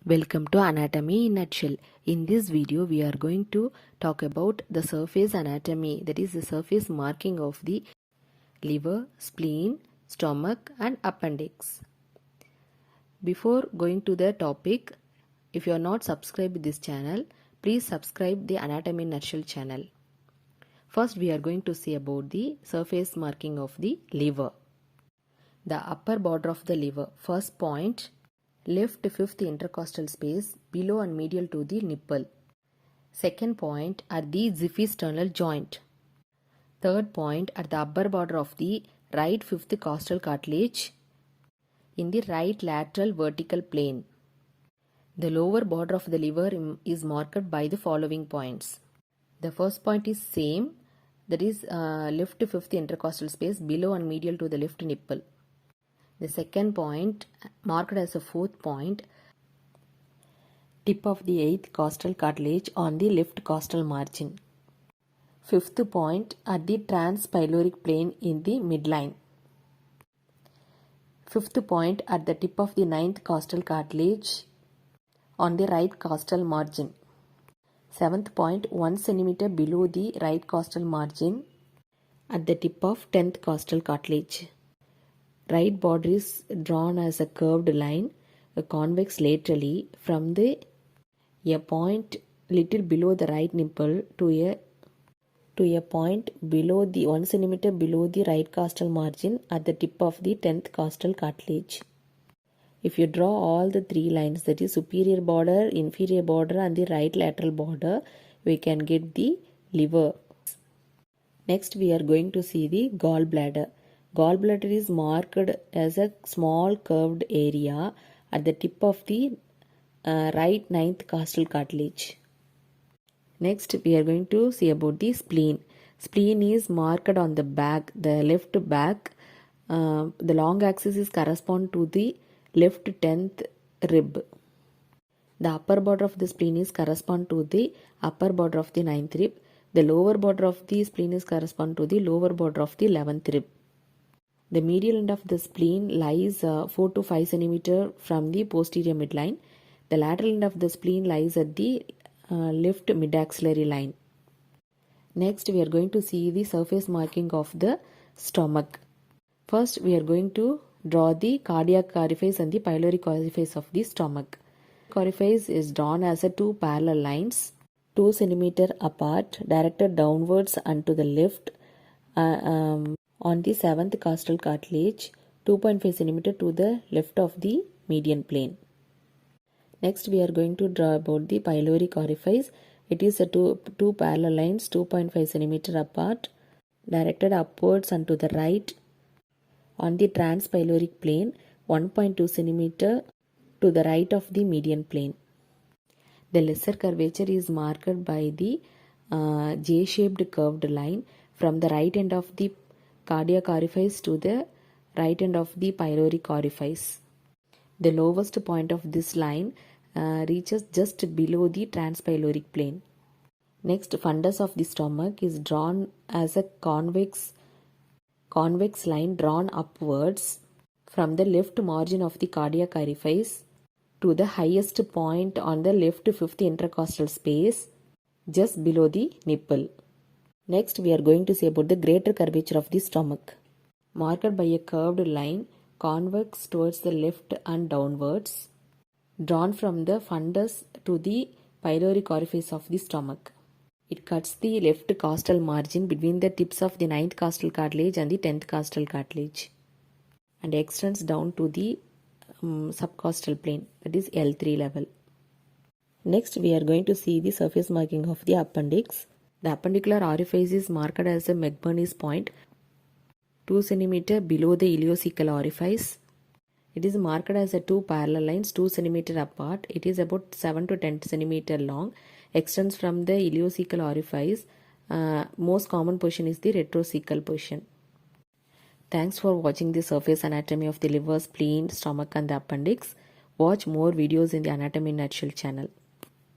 Welcome to Anatomy in Nutshell. In this video, we are going to talk about the surface anatomy, that is the surface marking of the liver, spleen, stomach and appendix. Before going to the topic, if you are not subscribed to this channel, please subscribe the Anatomy in Nutshell channel. First, we are going to see about the surface marking of the liver. The upper border of the liver. First point, left fifth intercostal space below and medial to the nipple. Second point, at the xiphisternal joint. Third point, at the upper border of the right fifth costal cartilage in the right lateral vertical plane. The lower border of the liver is marked by the following points. The first point is same, that is left fifth intercostal space below and medial to the left nipple. The second point, marked as a fourth point, tip of the eighth costal cartilage on the left costal margin. Fifth point, at the transpyloric plane in the midline. Fifth point, at the tip of the ninth costal cartilage on the right costal margin. Seventh point, 1 cm below the right costal margin at the tip of 10th costal cartilage. Right border is drawn as a curved line, convex laterally from a point little below the right nipple to a point below the 1 cm below the right costal margin at the tip of the 10th costal cartilage. If you draw all the three lines, that is superior border, inferior border and the right lateral border, we can get the liver. Next we are going to see the gallbladder. Gallbladder is marked as a small curved area at the tip of the right ninth costal cartilage. Next we are going to see about the spleen. Spleen is marked on the back, the left back. The long axis is correspond to the left 10th rib. The upper border of the spleen is correspond to the upper border of the 9th rib. The lower border of the spleen is correspond to the lower border of the 11th rib. The medial end of the spleen lies 4 to 5 cm from the posterior midline. The lateral end of the spleen lies at the left midaxillary line. Next we are going to see the surface marking of the stomach. First we are going to draw the cardiac orifice and the pyloric orifice of the stomach. Orifice is drawn as a two parallel lines 2 cm apart, directed downwards and to the left on the 7th costal cartilage, 2.5 cm to the left of the median plane. Next we are going to draw about the pyloric orifice. It is a two parallel lines 2.5 cm apart, directed upwards and to the right on the transpyloric plane, 1.2 cm to the right of the median plane. The lesser curvature is marked by the J-shaped curved line from the right end of the cardiac orifice to the right end of the pyloric orifice. The lowest point of this line reaches just below the transpyloric plane. Next, fundus of the stomach is drawn as a convex line drawn upwards from the left margin of the cardiac orifice to the highest point on the left fifth intercostal space just below the nipple. Next we are going to say about the greater curvature of the stomach, marked by a curved line convex towards the left and downwards, drawn from the fundus to the pyloric orifice of the stomach. It cuts the left costal margin between the tips of the 9th costal cartilage and the 10th costal cartilage and extends down to the subcostal plane, that is L3 level. Next we are going to see the surface marking of the appendix. The appendicular orifice is marked as a McBurney's point 2 cm below the ileocecal orifice. It is marked as a two parallel lines 2 cm apart. It is about 7 to 10 cm long. Extends from the ileocecal orifice. Most common position is the retrocecal position. Thanks for watching the surface anatomy of the liver, spleen, stomach and the appendix. Watch more videos in the Anatomy in Nutshell channel.